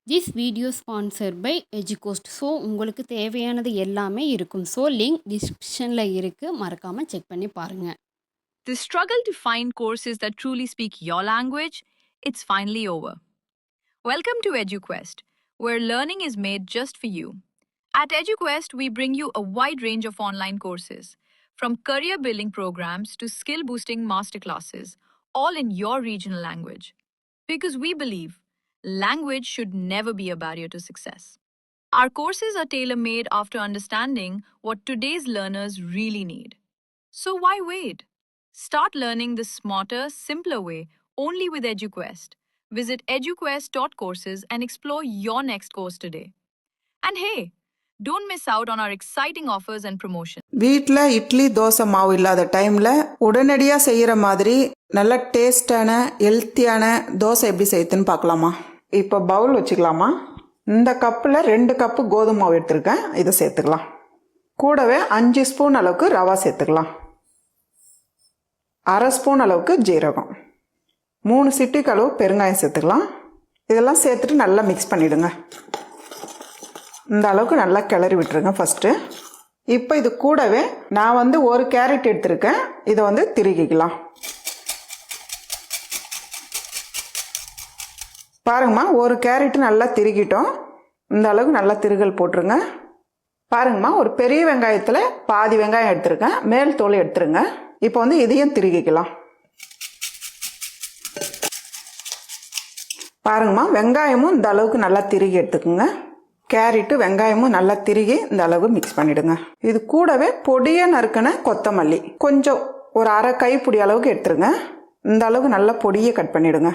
This video sponsored by EduCoast. So உங்களுக்கு தேவையானது எல்லாமே இருக்கும். ஸோ லிங்க் டிஸ்கிரிப்ஷனில் இருக்குது, மறக்காமல் செக் பண்ணி பாருங்கள். The struggle to find courses that truly speak your language, it's finally over. Welcome to EduQuest, where learning is made just for you. At EduQuest, we bring you a wide range of online courses, from career building programs to skill boosting masterclasses, all in your regional language. Because we believe language should never be a barrier to success. Our courses are tailor-made after understanding what today's learners really need. So why wait? Start learning the smarter, simpler way only with EduQuest. Visit eduquest.courses and explore your next course today. And hey, don't miss out on our exciting offers and promotions. வீட்டில் இட்லி தோசை மாவு இல்லாத டைமில் உடனடியாக செய்கிற மாதிரி நல்ல டேஸ்டான ஹெல்த்தியான தோசை எப்படி செய்யுதுன்னு பார்க்கலாமா? இப்போ பவுல் வச்சுக்கலாமா? இந்த கப்பில் 2 கப்பு கோதுமை மாவு எடுத்துருக்கேன், இதை சேர்த்துக்கலாம். கூடவே 5 ஸ்பூன் அளவுக்கு ரவா சேர்த்துக்கலாம். 1/2 ஸ்பூன் அளவுக்கு ஜீரகம், 3 சிட்டிக்கு அளவு பெருங்காயம் சேர்த்துக்கலாம். இதெல்லாம் சேர்த்துட்டு நல்லா மிக்ஸ் பண்ணிவிடுங்க. இந்த அளவுக்கு நல்லா கிளறி விட்டுருங்க ஃபஸ்ட்டு. இப்போ இது கூடவே நான் 1 கேரட் எடுத்திருக்கேன், இதை திருகிக்கலாம். பாருங்கம்மா, 1 கேரட் நல்லா திருகிட்டோம். இந்த அளவுக்கு நல்லா திருகல் போட்டுருங்க. பாருங்கம்மா, ஒரு பெரிய வெங்காயத்தில் பாதி வெங்காயம் எடுத்துருக்கேன், மேல் தோல் எடுத்துருங்க. இப்போ இதையும் திருகிக்கலாம். பாருங்கம்மா, வெங்காயமும் இந்த அளவுக்கு நல்லா திருகி எடுத்துக்குங்க. கேரட்டு வெங்காயமும் நல்லா திருகி இந்த அளவு மிக்ஸ் பண்ணிவிடுங்க. இது கூடவே பொடியை நறுக்கின கொத்தமல்லி கொஞ்சம் ஒரு 1/2 கைப்பிடி அளவுக்கு எடுத்துருங்க. இந்த அளவுக்கு நல்லா பொடியை கட் பண்ணிவிடுங்க.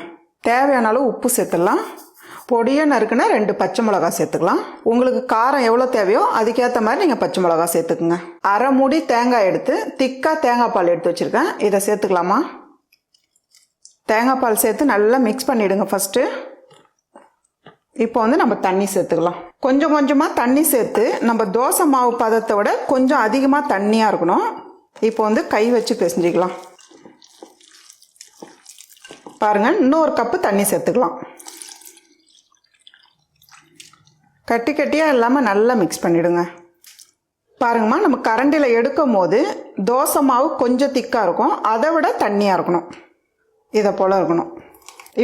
தேவையான அளவு உப்பு சேர்த்துடலாம். பொடியை நறுக்கின 2 பச்சை மிளகா சேர்த்துக்கலாம். உங்களுக்கு காரம் எவ்வளோ தேவையோ அதுக்கேற்ற மாதிரி நீங்கள் பச்சை மிளகா சேர்த்துக்குங்க. 1/2 மூடி தேங்காய் எடுத்து திக்காக தேங்காய் பால் எடுத்து வச்சுருக்கேன், இதை சேர்த்துக்கலாமா? தேங்காய் பால் சேர்த்து நல்லா மிக்ஸ் பண்ணிவிடுங்க ஃபஸ்ட்டு. இப்போ நம்ம தண்ணி சேர்த்துக்கலாம். கொஞ்சம் கொஞ்சமாக தண்ணி சேர்த்து நம்ம தோசை மாவு பதத்தை விட கொஞ்சம் அதிகமாக தண்ணியாக இருக்கணும். இப்போ கை வச்சு பிசைஞ்சிக்கலாம். பாருங்கள், இன்னொரு கப்பு தண்ணி சேர்த்துக்கலாம். கட்டி கட்டியாக இல்லாமல் நல்லா மிக்ஸ் பண்ணிவிடுங்க. பாருங்கம்மா, நம்ம கரண்டியில் எடுக்கும் போது தோசை மாவு கொஞ்சம் திக்காக இருக்கும், அதை விட தண்ணியாக இருக்கணும். இதை போல் இருக்கணும்.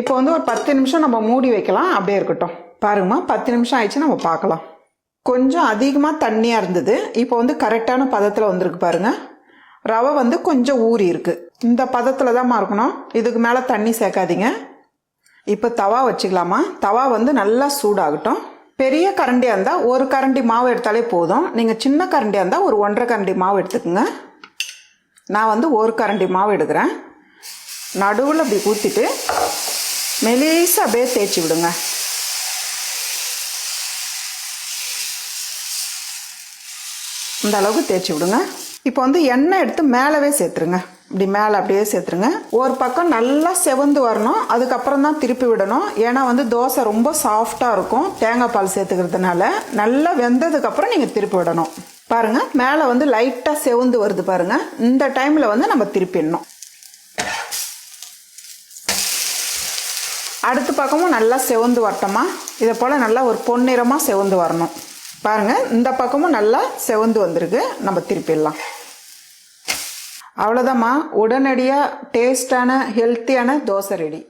இப்போ ஒரு 10 நிமிஷம் நம்ம மூடி வைக்கலாம், அப்படியே இருக்கட்டும். பாருங்கம்மா, 10 நிமிஷம் ஆயிடுச்சு, நம்ம பார்க்கலாம். கொஞ்சம் அதிகமாக தண்ணியாக இருந்தது, இப்போ கரெக்டான பதத்தில் வந்திருக்கு பாருங்கள். ரவை கொஞ்சம் ஊறி இருக்குது. இந்த பதத்தில் தான் இருக்கணும், இதுக்கு மேலே தண்ணி சேர்க்காதீங்க. இப்போ தவா வச்சுக்கலாமா? தவா நல்லா சூடாகட்டும். பெரிய கரண்டியாக இருந்தால் 1 கரண்டி மாவு எடுத்தாலே போதும். நீங்கள் சின்ன கரண்டியாக இருந்தால் ஒரு 1.5 கரண்டி மாவு எடுத்துக்கோங்க. நான் 1 கரண்டி மாவு எடுக்கிறேன். நடுவில் அப்படி ஊற்றிட்டு மெலிசாக அப்படியே தேய்ச்சி விடுங்க. இந்த அளவுக்கு தேய்ச்சி விடுங்க. இப்போ எண்ணெய் எடுத்து மேலவே சேர்த்துருங்க. இப்படி மேலே அப்படியே சேர்த்துருங்க. ஒரு பக்கம் நல்லா செவந்து வரணும், அதுக்கப்புறம் தான் திருப்பி விடணும். ஏன்னா தோசை ரொம்ப சாஃப்டாக இருக்கும் தேங்காய் பால் சேர்த்துக்கிறதுனால. நல்லா வெந்ததுக்கப்புறம் நீங்கள் திருப்பி விடணும். பாருங்கள், மேலே லைட்டாக செவந்து வருது பாருங்கள். இந்த டைமில் நம்ம திருப்பிடணும். அடுத்த பக்கமும் நல்லா செவந்து வரட்டோமா? இதை போல் நல்லா ஒரு பொன்னிறமாக செவந்து வரணும். பாருங்கள், இந்த பக்கமும் நல்லா செவந்து வந்திருக்கு, நம்ம திருப்பிடலாம். அவ்வளோதாம்மா, உடனடியாக டேஸ்டான ஹெல்த்தியான தோசை ரெடி.